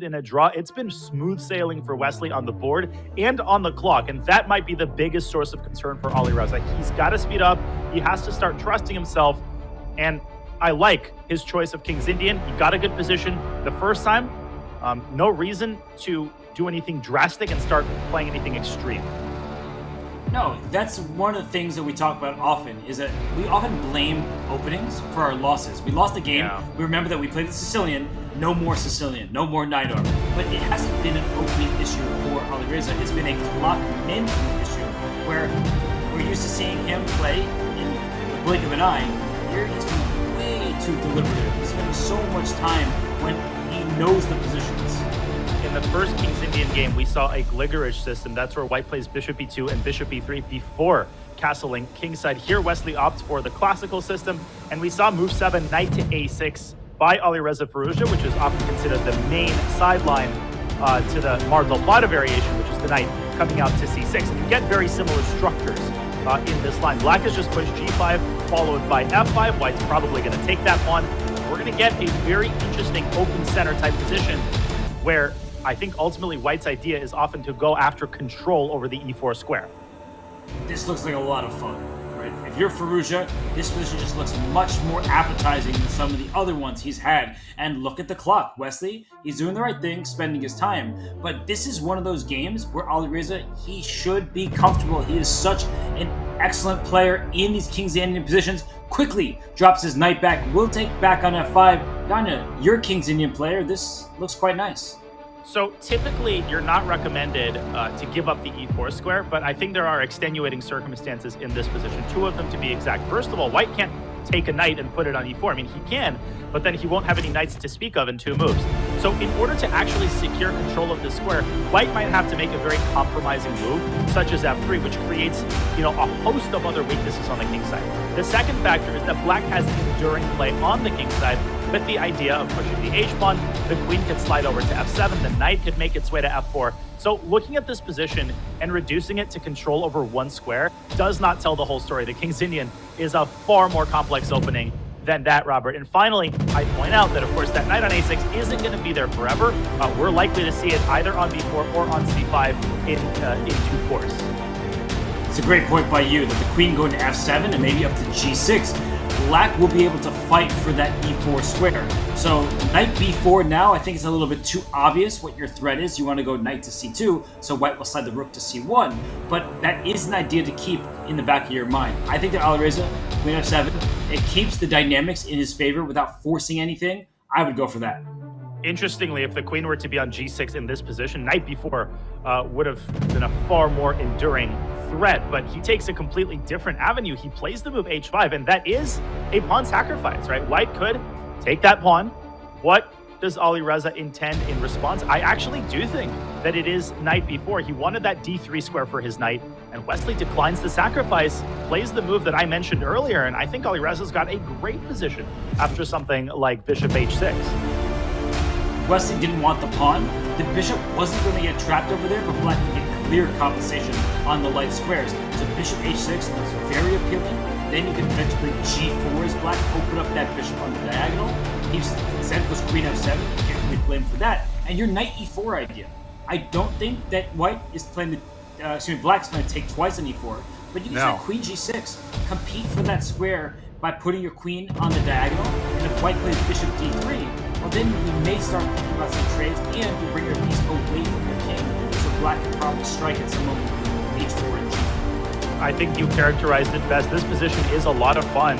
in a draw. It's been smooth sailing for Wesley on the board and on the clock, and that might be the biggest source of concern for Alireza. He's got to speed up. He has to start trusting himself, and I like his choice of King's Indian. He got a good position the first time. No reason to do anything drastic and start playing anything extreme. No, that's one of the things that we talk about often, is that we often blame openings for our losses. We lost the game, we remember that we played the Sicilian, no more Sicilian, no more Night Arm. But it hasn't been an opening issue for Alireza. It's been a clock management issue, where we're used to seeing him play in the blink of an eye. Here he's been way too deliberative. He's spending so much time when he knows the positions. In the first King's Indian game, we saw a Gliggerish system. That's where white plays bishop e2 and bishop e3 before castling kingside. Here, Wesley opts for the classical system, and we saw move 7, knight to a6 by Alireza Firouzja, which is often considered the main sideline to the Mar del Plata variation, which is the knight coming out to c6. And you get very similar structures in this line. Black has just pushed g5, followed by f5. White's probably going to take that pawn. We're going to get a very interesting open center type position where I think ultimately White's idea is often to go after control over the e4 square. This looks like a lot of fun, right? If you're Firouzja, this position just looks much more appetizing than some of the other ones he's had. And look at the clock. Wesley, he's doing the right thing, spending his time. But this is one of those games where Alireza, he should be comfortable. He is such an excellent player in these King's Indian positions. Quickly drops his knight back. Will take back on f5. Danya, you're King's Indian player. This looks quite nice. So typically, you're not recommended to give up the e4 square, but I think there are extenuating circumstances in this position, 2 of them to be exact. First of all, White can't take a knight and put it on e4. I mean, he can, but then he won't have any knights to speak of in 2 moves. So in order to actually secure control of the square, White might have to make a very compromising move, such as f3, which creates, a host of other weaknesses on the king side. The second factor is that Black has enduring play on the king side, with the idea of pushing the h-pawn. The queen could slide over to f7, the knight could make its way to f4. So looking at this position and reducing it to control over 1 square does not tell the whole story. The King's Indian is a far more complex opening than that, Robert. And finally, I point out that, of course, that knight on a6 isn't going to be there forever. We're likely to see it either on b4 or on c5 in due course. It's a great point by you, that the queen going to f7 and maybe up to g6. Black will be able to fight for that e4 square. So knight b4 now, I think it's a little bit too obvious what your threat is. You want to go knight to c2, so White will slide the rook to c1. But that is an idea to keep in the back of your mind. I think that Alireza, queen f7, it keeps the dynamics in his favor without forcing anything. I would go for that. Interestingly, if the queen were to be on g6 in this position, knight b4 would have been a far more enduring threat, but he takes a completely different avenue. He plays the move h5, and that is a pawn sacrifice, right? White could take that pawn. What does Alireza intend in response? I actually do think that it is knight b4. He wanted that d3 square for his knight, and Wesley declines the sacrifice, plays the move that I mentioned earlier, and I think Alireza's got a great position after something like bishop h6. Wesley didn't want the pawn. The bishop wasn't going to get trapped over there, but Black can get clear compensation on the light squares. So bishop h6 looks very appealing. Then you can eventually g4 as Black, open up that bishop on the diagonal. He's instead goes queen f7. You can't really blame for that. And your knight e4 idea. I don't think that White is playing the Black's going to take twice on e4, but you can use that queen g6, compete for that square by putting your queen on the diagonal. And if White plays bishop d3, well, then you may start thinking about some trades, and you bring your piece away from your king, so Black can probably strike at some moment h4 and g4. I think you characterized it best. This position is a lot of fun,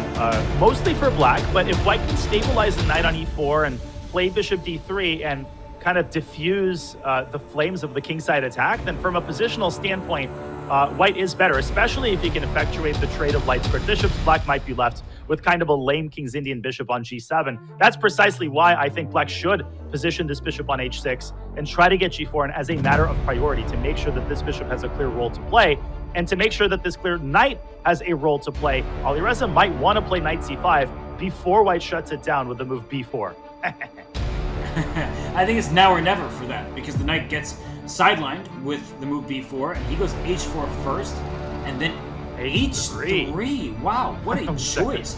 mostly for Black, but if White can stabilize the knight on e4 and play bishop d3 and kind of diffuse the flames of the kingside attack, then from a positional standpoint, White is better, especially if he can effectuate the trade of light squared bishops. Black might be left with kind of a lame King's Indian bishop on g7. That's precisely why I think Black should position this bishop on h6 and try to get g4, and as a matter of priority to make sure that this bishop has a clear role to play, and to make sure that this clear knight has a role to play. Alireza might want to play knight c5 before White shuts it down with the move b4. I think it's now or never for that, because the knight gets sidelined with the move b4, and he goes h4 first, and then h3. Wow, what a choice.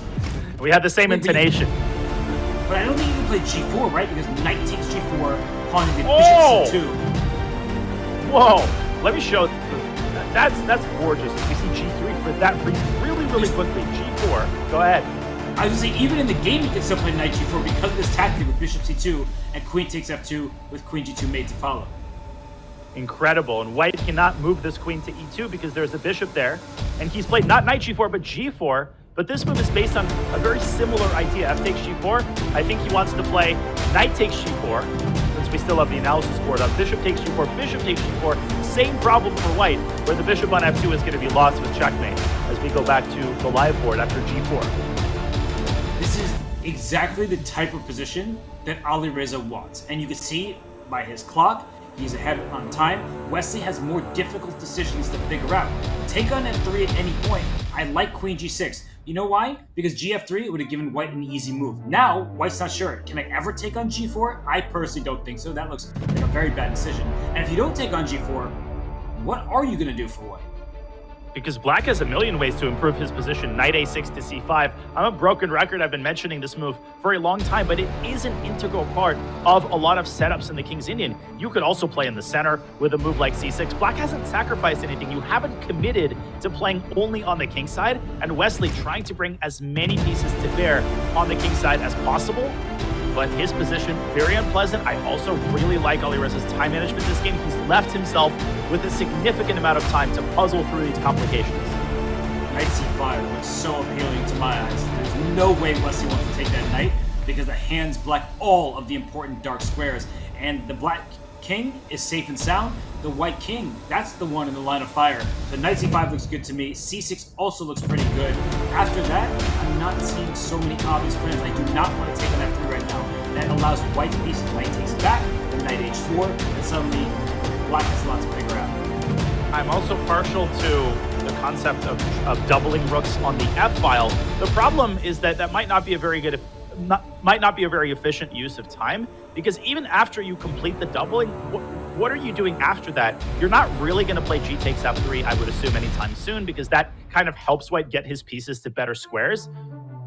We had the same intonation. But I don't think you can play g4, right? Because knight takes g4, pawning the Oh! bishop c2. Whoa! Let me show. That's gorgeous. We see g3 for that reason. Really quickly. g4. Go ahead. I was gonna say, even in the game, you can still play knight g4 because of this tactic with bishop c2 and queen takes f2 with queen g2 mate to follow. Incredible. And white cannot move this queen to e2 because there's a bishop there. And he's played not knight g4, but g4. But this move is based on a very similar idea. F takes g4. I think he wants to play knight takes g4, since we still have the analysis board up. Bishop takes g4, bishop takes g4. Same problem for white, where the bishop on f2 is going to be lost with checkmate as we go back to the live board after g4. This is exactly the type of position that Ali Reza wants. And you can see by his clock, he's ahead on time. Wesley has more difficult decisions to figure out. Take on f3 at any point. I like queen g6. You know why? Because gf3 would have given white an easy move. Now, white's not sure. Can I ever take on g4? I personally don't think so. That looks like a very bad decision. And if you don't take on g4, what are you going to do for white? Because black has a million ways to improve his position. Knight a6 to c5. I'm a broken record. I've been mentioning this move for a long time, but it is an integral part of a lot of setups in the King's Indian. You could also play in the center with a move like c6. Black hasn't sacrificed anything. You haven't committed to playing only on the king side, and Wesley trying to bring as many pieces to bear on the king side as possible. But his position, very unpleasant. I also really like Ali Reza's time management this game. He's left himself with a significant amount of time to puzzle through these complications. Knight c5 looks so appealing to my eyes. There's no way Wesley wants to take that knight because it hands black all of the important dark squares. And the black king is safe and sound. The white king, that's the one in the line of fire. The knight c5 looks good to me. c6 also looks pretty good. After that, I'm not seeing so many obvious plans. I do not want to take on f3 right now. That allows white pieces. Knight takes back, the knight h4, and suddenly black has a lot to figure out. I'm also partial to the concept of doubling rooks on the f file. The problem is that that might not be a very good, might not be a very efficient use of time, because even after you complete the doubling, what are you doing after that? You're not really going to play g takes f3, I would assume, anytime soon, because that kind of helps white get his pieces to better squares.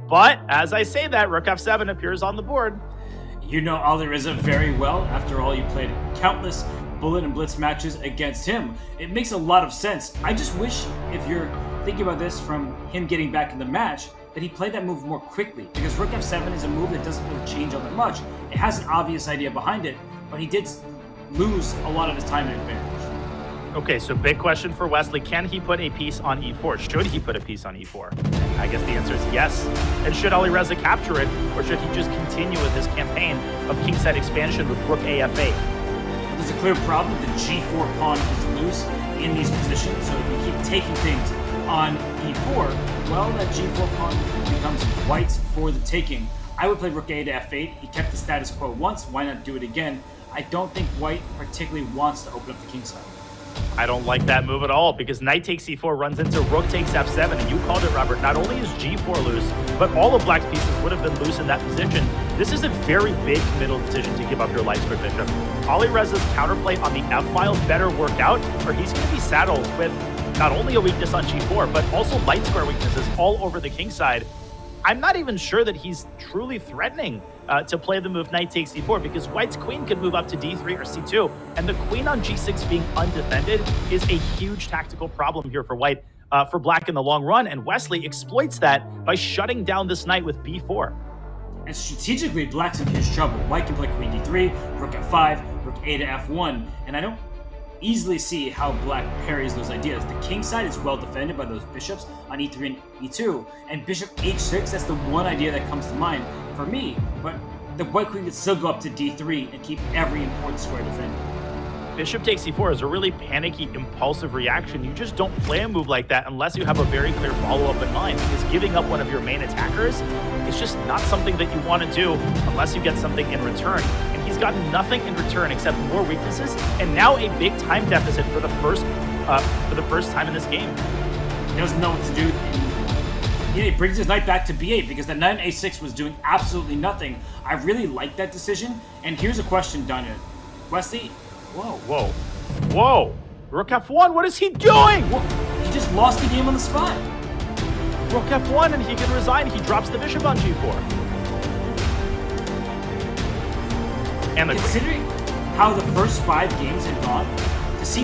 But as I say that, rook f7 appears on the board. You know Ali Reza very well. After all, you played countless bullet and blitz matches against him. It makes a lot of sense. I just wish, if you're thinking about this from him getting back in the match, that he played that move more quickly, because rook f7 is a move that doesn't really change all that much. It has an obvious idea behind it, but he did lose a lot of his time advantage. Okay, so big question for Wesley. Can he put a piece on e4? Should he put a piece on e4? I guess the answer is yes. And should Ali Reza capture it, or should he just continue with his campaign of kingside expansion with rook af8? There's a clear problem. The g4 pawn is loose in these positions, so if you keep taking things on e4, well, that g4 pawn becomes white's for the taking. I would play rook a to f8. He kept the status quo once. Why not do it again? I don't think white particularly wants to open up the king side. I don't like that move at all, because knight takes e4 runs into rook takes f7, and you called it, Robert. Not only is g4 loose, but all of black's pieces would have been loose in that position. This is a very big middle decision to give up your light square bishop. Ali Reza's counterplay on the f-file better work out, or he's going to be saddled with not only a weakness on g4, but also light square weaknesses all over the king side. I'm not even sure that he's truly threatening to play the move knight takes e4, because white's queen could move up to d3 or c2, and the queen on g6 being undefended is a huge tactical problem here for white, for black in the long run, and Wesley exploits that by shutting down this knight with b4. And strategically, black's in huge trouble. White can play queen d3, rook f5, rook a to f1, and I don't easily see how black parries those ideas. The king side is well defended by those bishops on e3 and e2, and bishop h6, that's the one idea that comes to mind for me, but the white queen could still go up to d3 and keep every important square defended. Bishop takes c4 is a really panicky, impulsive reaction. You just don't play a move like that unless you have a very clear follow-up in mind, because giving up one of your main attackers is just not something that you want to do unless you get something in return. And he's gotten nothing in return except more weaknesses, and now a big time deficit for the first time in this game. He doesn't know what to do. He brings his knight back to b8 because the knight on a6 was doing absolutely nothing. I really like that decision. And here's a question, Danya. Wesley, Whoa. Rook f1, what is he doing? well, he just lost the game on the spot. Rook f1 and he can resign. He drops the bishop on g4. And the Considering how the first 5 games had gone, to see